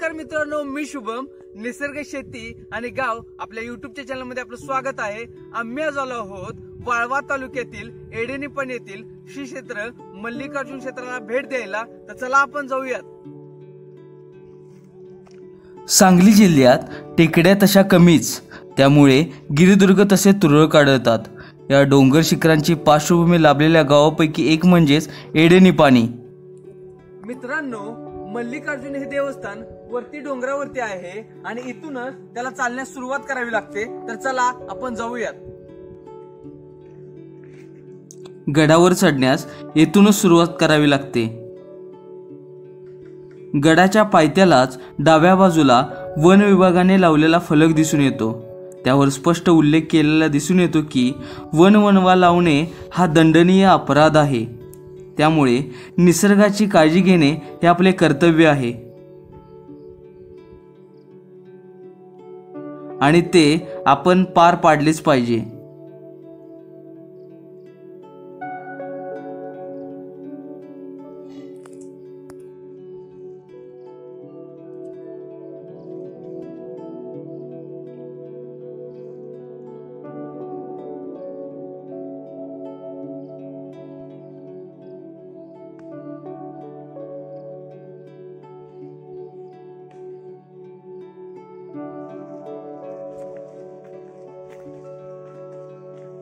नमस्कार मित्रांनो, मी शुभम. निसर्ग शेती आणि गाव आपल्या युट्यूबच्या चॅनल मध्ये आपलं स्वागत आहे. आम्ही आज आलो आहोत वाळवा तालुक्यातील एडेनिपण येथील श्री क्षेत्र मल्लिकार्जुन क्षेत्राला भेट द्यायला. तर चला आपण जाऊयात. सांगली जिल्ह्यात टेकड्या तशा कमीच, त्यामुळे गिरिदुर्ग तसे तुरळक आढळतात. या डोंगर शिखरांची पार्श्वभूमी लाभलेल्या गावापैकी एक म्हणजेच एडेनिपाणी. मित्रांनो, मल्लिकार्जुन हे देवस्थान वरती डोंगरावरती आहे आणि इथूनच त्याला चालण्यास सुरुवात करावी लागते. तर चला आपण जाऊयात. गडावर चढण्यास येथूनच सुरुवात करावी लागते. गडाच्या पायथ्यालाच डाव्या बाजूला वन विभागाने लावलेला फलक दिसून येतो. त्यावर स्पष्ट उल्लेख केलेला दिसून येतो की वनवा लावणे हा दंडनीय अपराध आहे. त्यामुळे निसर्गाची काळजी घेणे हे आपले कर्तव्य आहे आणि ते आपण पार पाडलेच पाहिजे.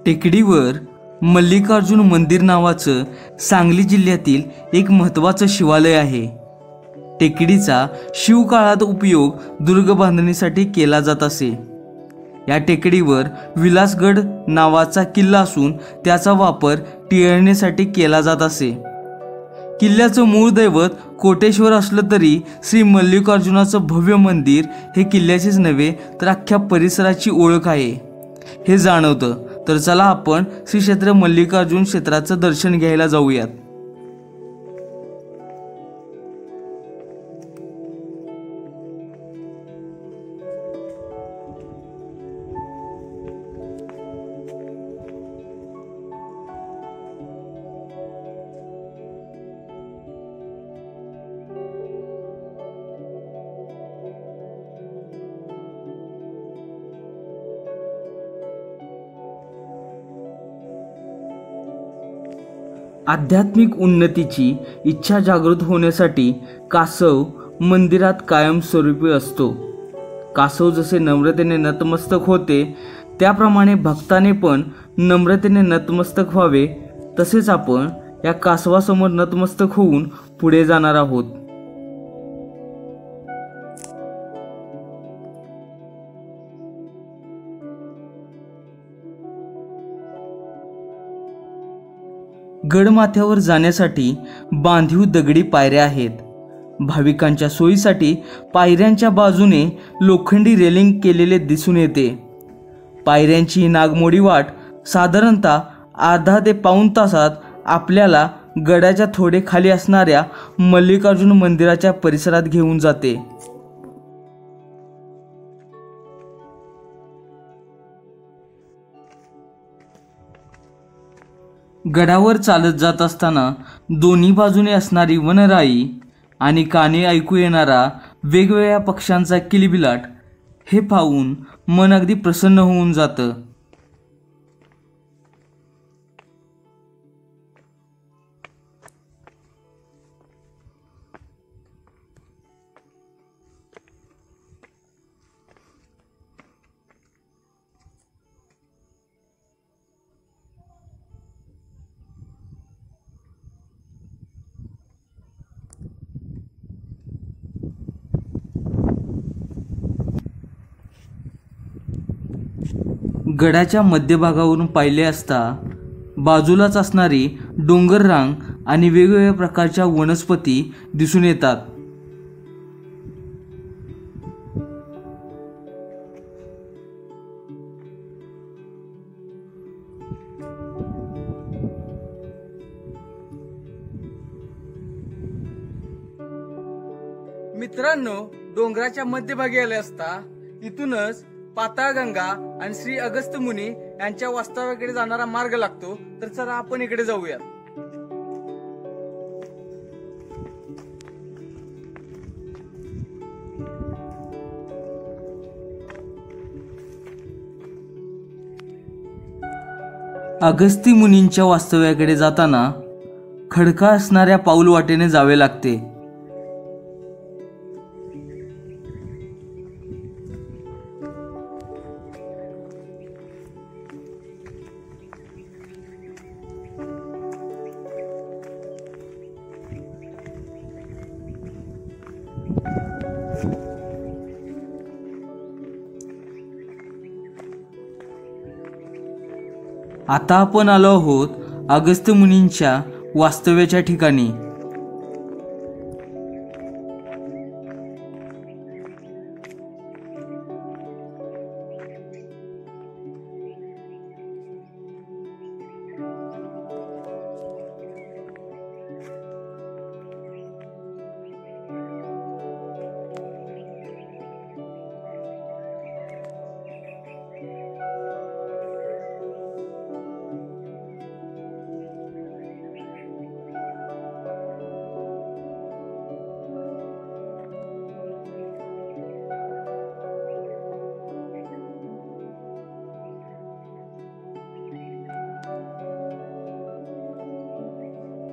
टेकडीवर मल्लिकार्जुन मंदिर नावाचं सांगली जिल्ह्यातील एक महत्त्वाचं शिवालय आहे. टेकडीचा शिवकाळात उपयोग दुर्ग बांधणीसाठी केला जात असे. या टेकडीवर विलासगड नावाचा किल्ला असून त्याचा वापर टिळण्यासाठी केला जात असे. किल्ल्याचं मूळ दैवत कोटेश्वर असलं तरी श्री मल्लिकार्जुनाचं भव्य मंदिर हे किल्ल्याचेच नव्हे तर अख्ख्या परिसराची ओळख आहे हे जाणवतं. तर चला आपण श्री क्षेत्र मल्लिकार्जुन क्षेत्राचं दर्शन घ्यायला जाऊयात. आध्यात्मिक उन्नतीची इच्छा जागृत होण्यासाठी कासव मंदिरात कायमस्वरूपी असतो. कासव जसे नम्रतेने नतमस्तक होते, त्याप्रमाणे भक्ताने पण नम्रतेने नतमस्तक व्हावे. तसेच आपण या कासवासमोर नतमस्तक होऊन पुढे जाणार आहोत. गडमाथ्यावर जाण्यासाठी बांधीव दगडी पायऱ्या आहेत. भाविकांच्या सोयीसाठी पायऱ्यांच्या बाजूने लोखंडी रेलिंग केलेले दिसून येते. पायऱ्यांची नागमोडी वाट साधारणतः अर्धा ते पाऊण तासात आपल्याला गडाच्या थोडे खाली असणाऱ्या मल्लिकार्जुन मंदिराच्या परिसरात घेऊन जाते. गडावर चालत जात असताना दोन्ही बाजूने असणारी वनराई आणि काने ऐकू येणारा वेगवेगळ्या पक्ष्यांचा किलबिलाट हे पाहून मन अगदी प्रसन्न होऊन जातं. गडाच्या मध्यभागावरून पाहिले असता बाजूलाच असणारी डोंगररांग आणि वेगवेगळ्या प्रकारच्या वनस्पती दिसून येतात. मित्रांनो, डोंगराच्या मध्यभागी आले असता इथूनच पाताळगंगा आणि श्री अगस्त्य मुनी यांच्या वास्तव्याकडे जाणारा मार्ग लागतो. तर चला आपण इकडे जाऊया. अगस्ती मुनींच्या वास्तव्याकडे जाताना खडका असणाऱ्या पाऊल वाटेने जावे लागते. आता आपण आलो आहोत अगस्त्य मुनींच्या वास्तव्याच्या ठिकाणी.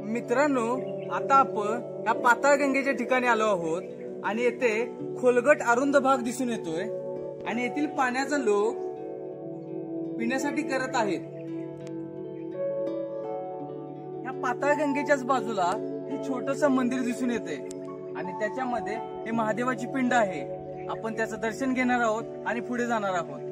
मित्रांनो, आता आपण या पाताळगंगेच्या ठिकाणी आलो आहोत आणि येथे खोलगट अरुंद भाग दिसून येतोय आणि येथील पाण्याचा लोक पिण्यासाठी करत आहेत. या पाताळगंगेच्याच बाजूला हे छोटंसं मंदिर दिसून येते आणि त्याच्यामध्ये हे महादेवाची पिंड आहे. आपण त्याचं दर्शन घेणार आहोत आणि पुढे जाणार आहोत.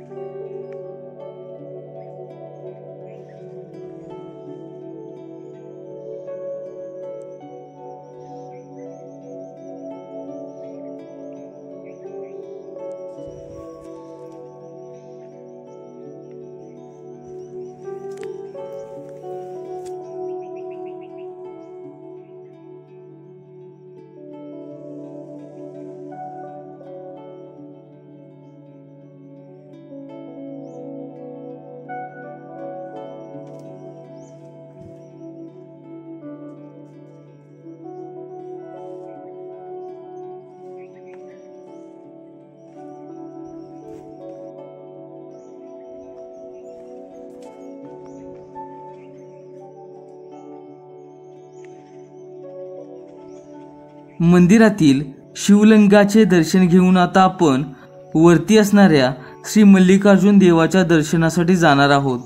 मंदिरातील शिवलिंगाचे दर्शन घेऊन आता आपण वरती असणाऱ्या श्री मल्लिकार्जुन देवाच्या दर्शनासाठी जाणार आहोत.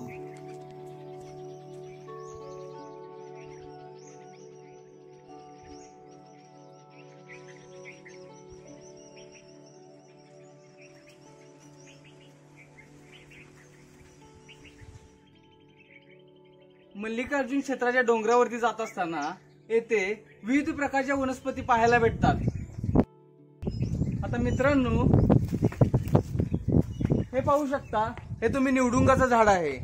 मल्लिकार्जुन क्षेत्राच्या डोंगरावरती जात असताना येथे विविध प्रकारच्या वनस्पती पाहायला भेटतात. आता मित्रांनो, हे पाहू शकता, हे तुम्ही निवडुंगाचं झाड आहे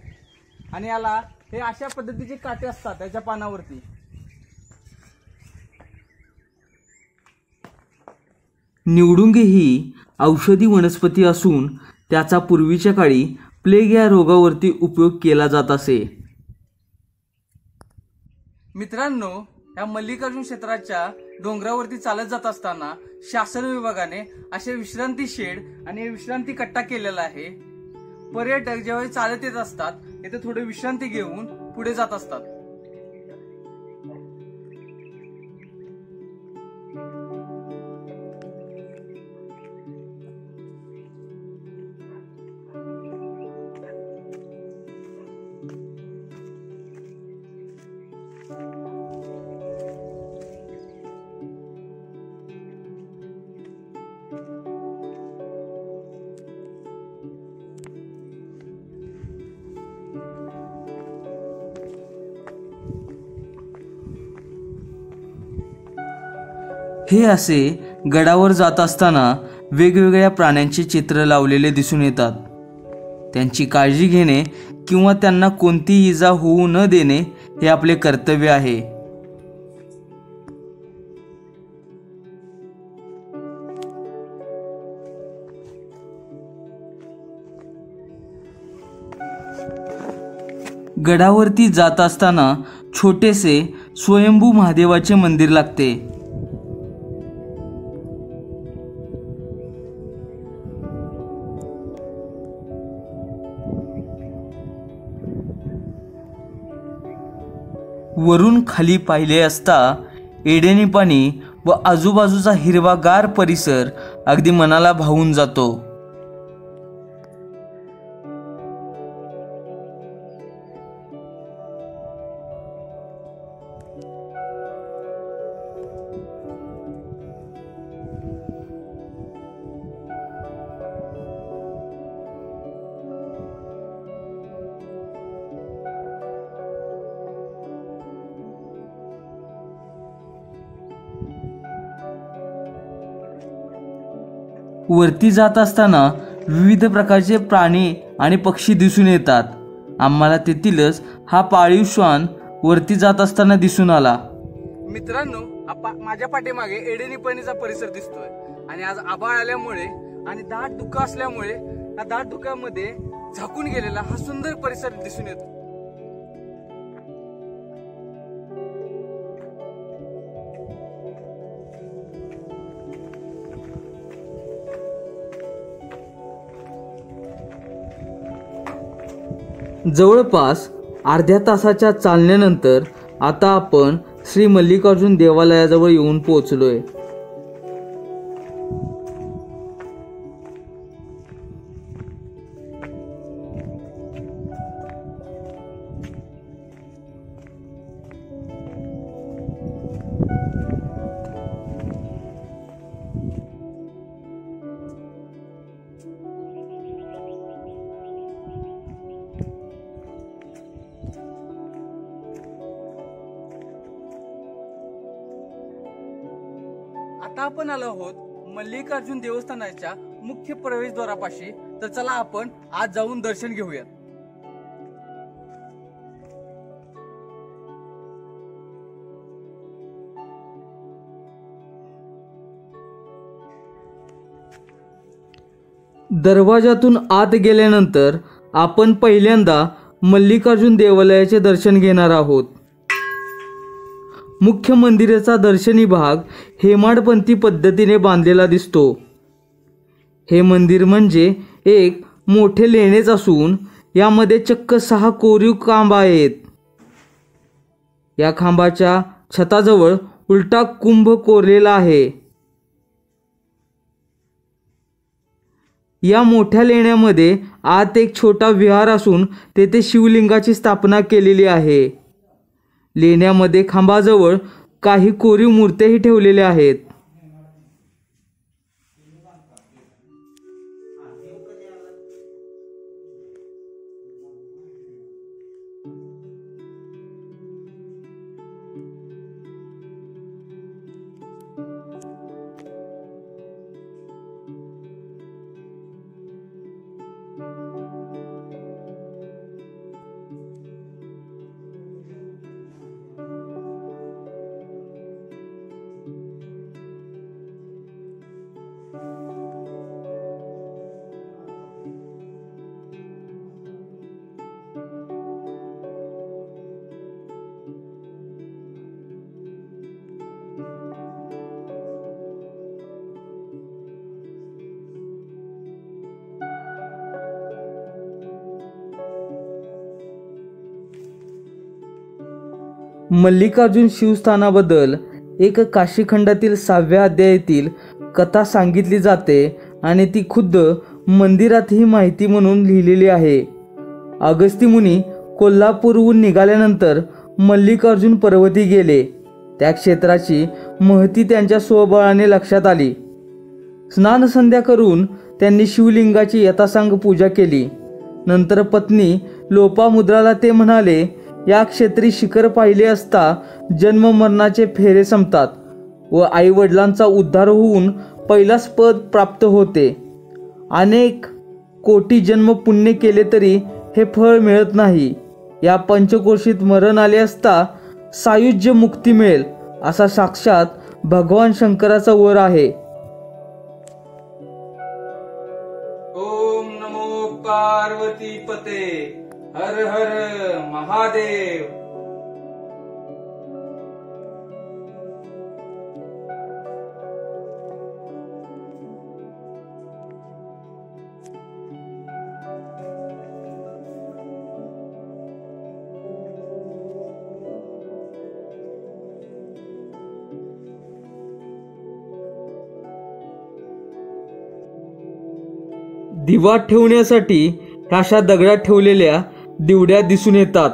आणि याला हे अशा पद्धतीचे काटे असतात त्याच्या पानावरती. निवडुंगे ही औषधी वनस्पती असून त्याचा पूर्वीच्या काळी प्लेग या रोगावरती उपयोग केला जात असे. मित्रांनो, या मल्लिकार्जुन क्षेत्राच्या डोंगरावरती चालत जात असताना शासन विभागाने असे विश्रांती शेड आणि विश्रांती कट्टा केलेला आहे. पर्यटक जेव्हा चालत येत असतात इथे थोडी विश्रांती घेऊन पुढे जात असतात. हे असे गडावर जात असताना वेगवेगळ्या प्राण्यांचे चित्र लावलेले दिसून येतात. त्यांची काळजी घेणे किंवा त्यांना कोणती इजा होऊ न देणे हे आपले कर्तव्य आहे. गडावरती जात असताना छोटेसे स्वयंभू महादेवाचे मंदिर लागते. वरून खाली पाहिले असता एडेनी पाणी व आजूबाजूचा हिरवागार परिसर अगदी मनाला भावून जातो. वरती जात असताना विविध प्रकारचे प्राणी आणि पक्षी दिसून येतात. आम्हाला तेथीलच हा पाळीव श्वान वरती जात असताना दिसून आला. मित्रांनो, माझ्या पाठीमागे एडेनी पणीचा परिसर दिसतोय आणि आज आभाळ आल्यामुळे आणि दाट धुकं असल्यामुळे या दाट धुक्यामध्ये झाकून गेलेला हा सुंदर परिसर दिसून येतो. जवळपास अर्ध्या तासाच्या चालण्यानंतर आता आपण श्री मल्लिकार्जुन देवालयाजवळ येऊन पोहोचलोय. आता आपण आलो आहोत मल्लिकार्जुन देवस्थानाच्या मुख्य प्रवेशद्वारापाशी. तर चला आपण आज जाऊन दर्शन घेऊयात. दरवाजातून आत गेल्यानंतर आपण पहिल्यांदा मल्लिकार्जुन देवालयाचे दर्शन घेणार आहोत. मुख्य मंदिराचा दर्शनी भाग हेमाडपंथी पद्धतीने बांधलेला दिसतो. हे मंदिर म्हणजे एक मोठे लेणेच असून यामध्ये चक्क 6 कोरीव खांब आहेत. या खांबाच्या छताजवळ उलटा कुंभ कोरलेला आहे. या मोठ्या लेण्यामध्ये आत एक छोटा विहार असून तेथे शिवलिंगाची स्थापना केलेली आहे. लेण्यामध्ये खांबाजवळ काही कोरीव मूर्त्याही ठेवलेल्या आहेत. मल्लिकार्जुन शिवस्थानाबद्दल एक काशीखंडातील 6व्या अध्यायातील कथा सांगितली जाते आणि ती खुद्द मंदिरात ही माहिती म्हणून लिहिलेली आहे. अगस्ती मुनी कोल्हापूरहून निघाल्यानंतर मल्लिकार्जुन पर्वती गेले. त्या क्षेत्राची महती त्यांच्या स्वबळाने लक्षात आली. स्नानसंध्या करून त्यांनी शिवलिंगाची यथासांग पूजा केली. नंतर पत्नी लोपामुद्राला ते म्हणाले, या क्षेत्री शिखर पाहिले असता जन्म मरणाचे फेरे संपतात व आई वडिलांचा उद्धार होऊन पहिलाच पद प्राप्त होते. अनेक कोटी जन्म पुण्य केले तरी हे फळ मिळत नाही. या पंचकोशीत मरण आले असता सायुज्य मुक्ती मिळेल असा साक्षात भगवान शंकराचा वर आहे. ओम नमो पार्वती पते हर हर महादेव. दिवा ठेवण्यासाठी अशा दगडात ठेवलेल्या दिवड्या दिसून येतात.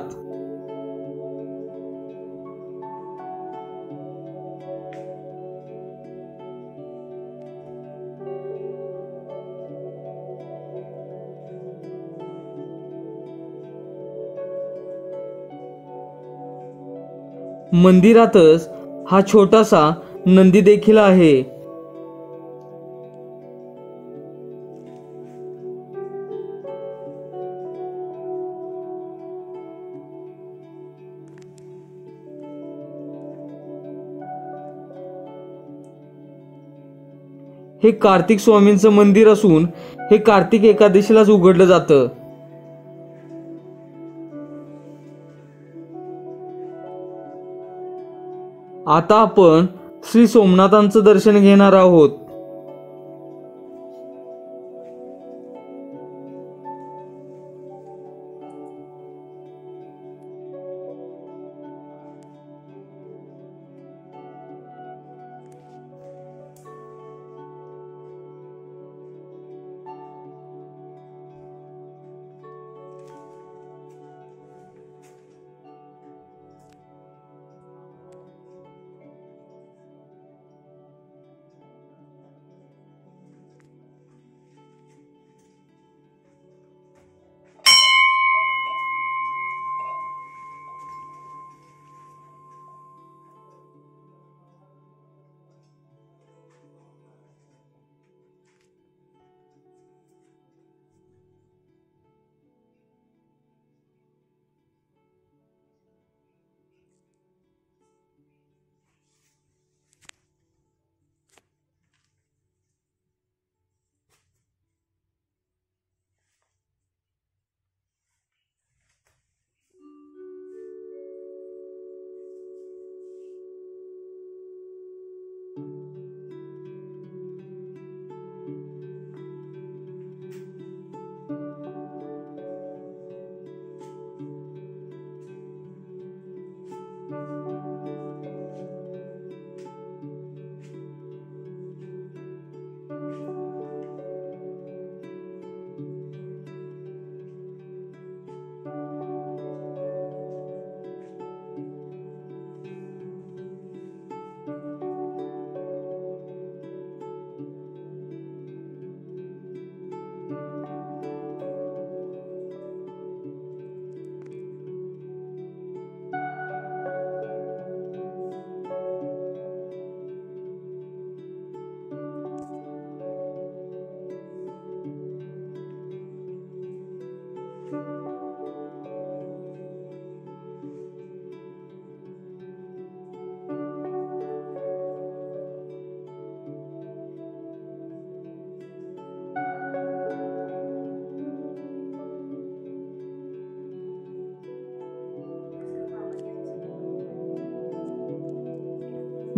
मंदिरातच हा छोटासा नंदी देखील आहे. हे कार्तिक स्वामींचं मंदिर असून हे कार्तिक एकादशीलाच उघडलं जातं. आता आपण श्री सोमनाथांचं दर्शन घेणार आहोत.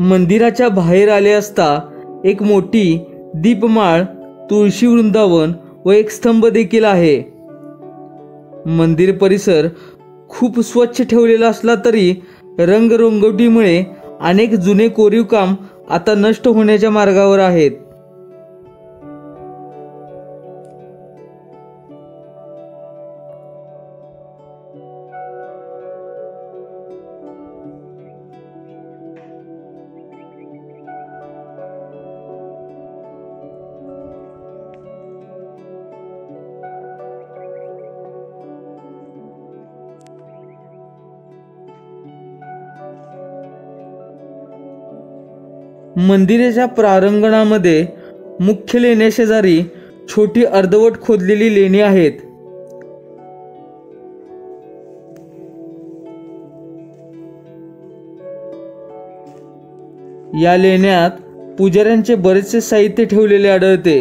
मंदिराच्या बाहेर आले असता एक मोठी दीपमाळ, तुळशी वृंदावन व एक स्तंभ देखील आहे. मंदिर परिसर खूप स्वच्छ ठेवलेला असला तरी रंगरंगोटीमुळे अनेक जुने कोरीव काम आता नष्ट होण्याच्या मार्गावर आहेत. मंदिराच्या प्रांगणामध्ये मुख्य लेण्याशेजारी छोटी अर्धवट खोदलेली लेणी आहेत. या लेण्यात पुजाऱ्यांचे बरेचसे साहित्य ठेवलेले आढळते.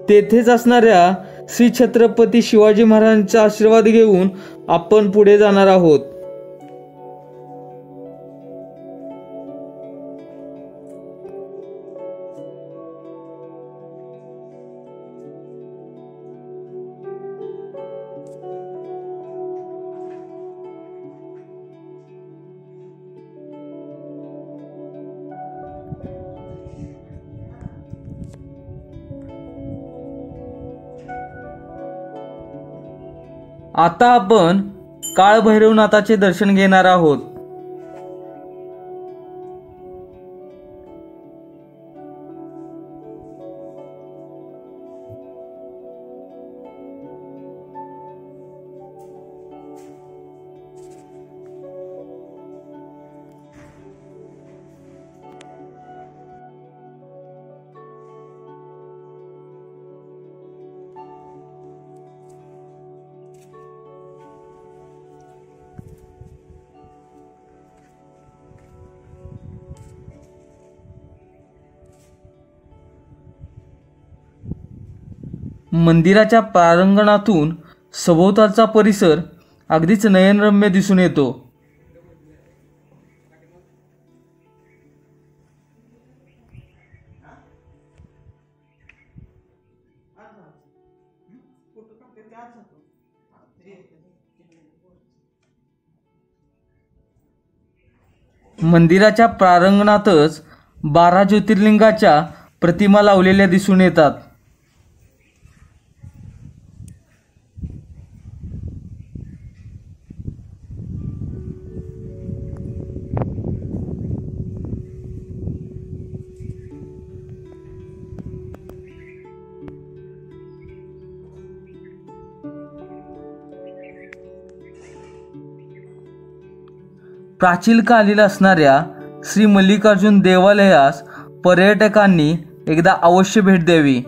तेथेच असणाऱ्या श्री छत्रपती शिवाजी महाराजांचा आशीर्वाद घेऊन आपण पुढे जाणार आहोत. आता आपण काळभैरवनाथाचे दर्शन घेणार आहोत. मंदिराच्या प्रांगणातून सभोवतालचा परिसर अगदीच नयनरम्य दिसून येतो. मंदिराच्या प्रांगणातच 12 ज्योतिर्लिंगाच्या प्रतिमा लावलेल्या दिसून येतात. प्राचीन कालीन असणाऱ्या श्री मल्लिकार्जुन देवालयास पर्यटकांनी एकदा अवश्य भेट द्यावी.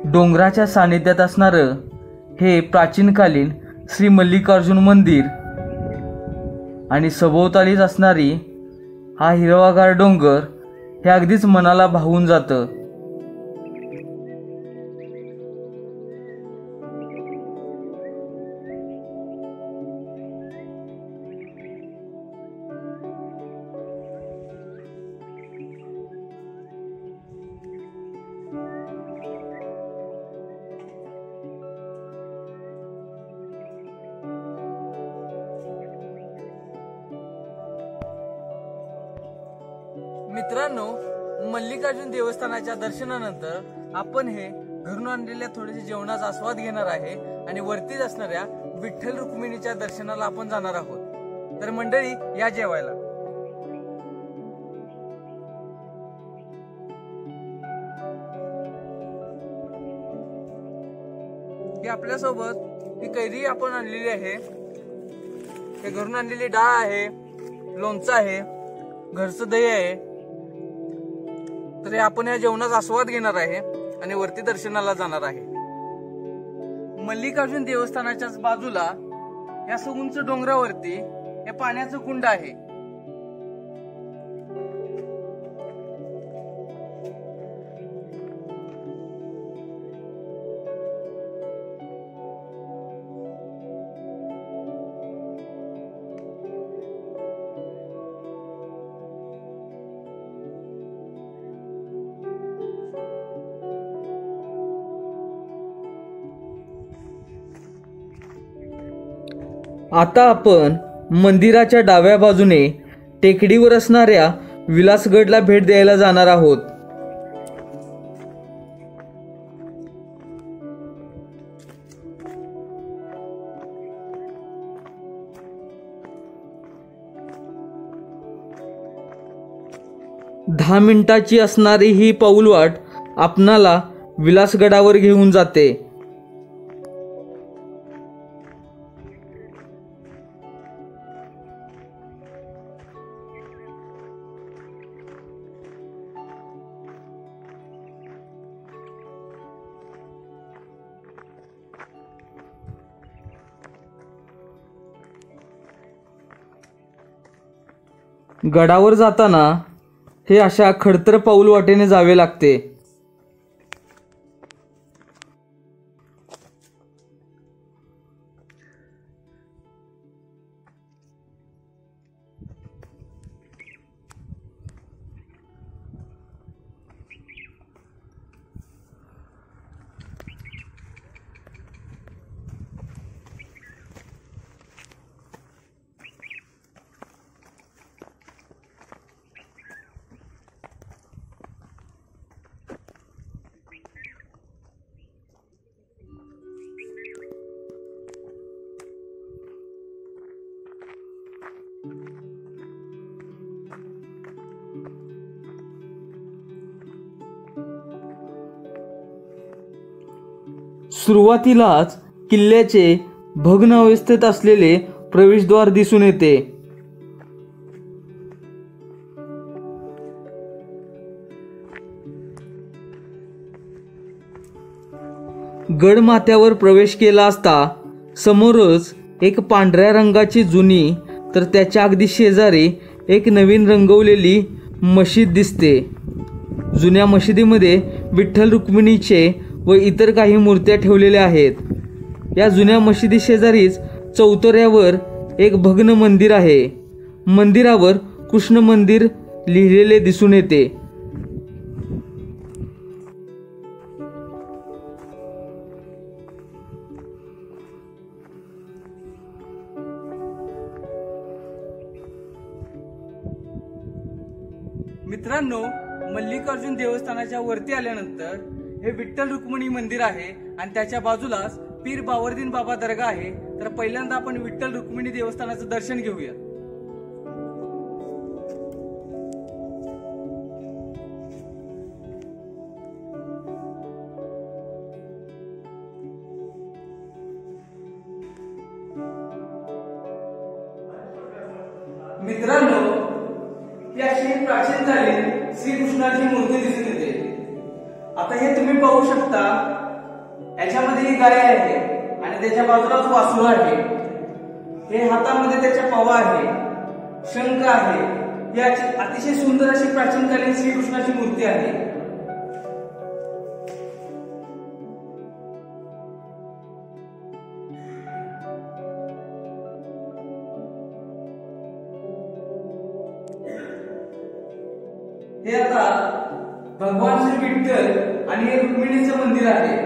डोंगराच्या सानिध्यात असणारं हे प्राचीनकालीन श्री मल्लिकार्जुन मंदिर आणि सभोवतालीच असणारी हा हिरवागार डोंगर हे अगदीच मनाला भावून जातं. मित्रांनो, मल्लिकार्जुन देवस्थानाच्या दर्शनानंतर आपण हे घरून आणलेल्या थोडेसे जेवणाचा आस्वाद घेणार आहे आणि वरतीच असणाऱ्या विठ्ठल रुक्मिणीच्या दर्शनाला आपण जाणार आहोत. तर मंडळी, या जेवायला. ही आपल्यासोबत ही कैरी आपण आणलेली आहे. हे घरून आणलेली डाळ आहे, लोणचं आहे, घरचं दही आहे. तर आपण या जेवणाचा आस्वाद घेणार आहे आणि वरती दर्शनाला जाणार आहे. मल्लिकार्जुन देवस्थानाच्याच बाजूला या उंच डोंगरावरती हे पाण्याचं कुंड आहे. आता आपण मंदिराच्या डाव्या बाजूने टेकडीवर असणाऱ्या विलासगडला भेट द्यायला जाणार आहोत. दहा मिनिटाची असणारी ही पाऊलवाट आपणाला विलासगडावर घेऊन जाते. गडावर जाताना हे अशा खडतर पाऊल वाटेने जावे लागते. सुरुवातीलाच किल्ल्याचे भग्न अवस्थेत असलेले प्रवेशद्वार दिसून येते. गड माथ्यावर प्रवेश केला असता समोरच एक पांढऱ्या रंगाची जुनी तर त्याच्या अगदी शेजारी एक नवीन रंगवलेली मशीद दिसते. जुन्या मशिदीमध्ये विठ्ठल रुक्मिणीचे व इतर काही मूर्त्या ठेवलेल्या आहेत. या जुन्या मशिदी शेजारीच चौतऱ्यावर एक भग्न मंदिर आहे. मंदिरावर कृष्ण मंदिर लिहिलेले दिसून येते. मित्रांनो, मल्लिकार्जुन देवस्थानाच्या वरती आल्यानंतर हे विठ्ठल रुक्मिणी मंदिर आहे आणि त्याच्या बाजूलाच पीर बावरदीन बाबा दर्गा आहे. तर पहिल्यांदा आपण विठ्ठल रुक्मिणी देवस्थानाचं दर्शन घेऊया. मित्रांनो, ही अशी प्राचीनकालीन श्रीकृष्णाची मूर्ती दिसून येते. आता हे तुम्ही पाहू शकता, याच्यामध्ये ही गाय आहे आणि त्याच्या बाजूलाच वासरू आहे. हे हातामध्ये त्याच्या पवा आहे, शंख आहे. ही अतिशय सुंदर अशी प्राचीनकालीन श्रीकृष्णाची मूर्ती आहे. हे आता भगवान श्री विठ्ठल आणि हे रुक्मिणीचं मंदिर आहे.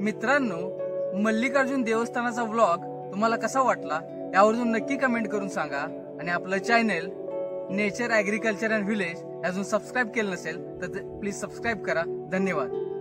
मित्रांनो, मल्लिकार्जुन देवस्थानाचा व्लॉग तुम्हाला कसा वाटला यावरून नक्की कमेंट करून सांगा. आणि आपलं channel nature agriculture and village अजून सबस्क्राईब केलं नसेल तर प्लीज सबस्क्राईब करा. धन्यवाद.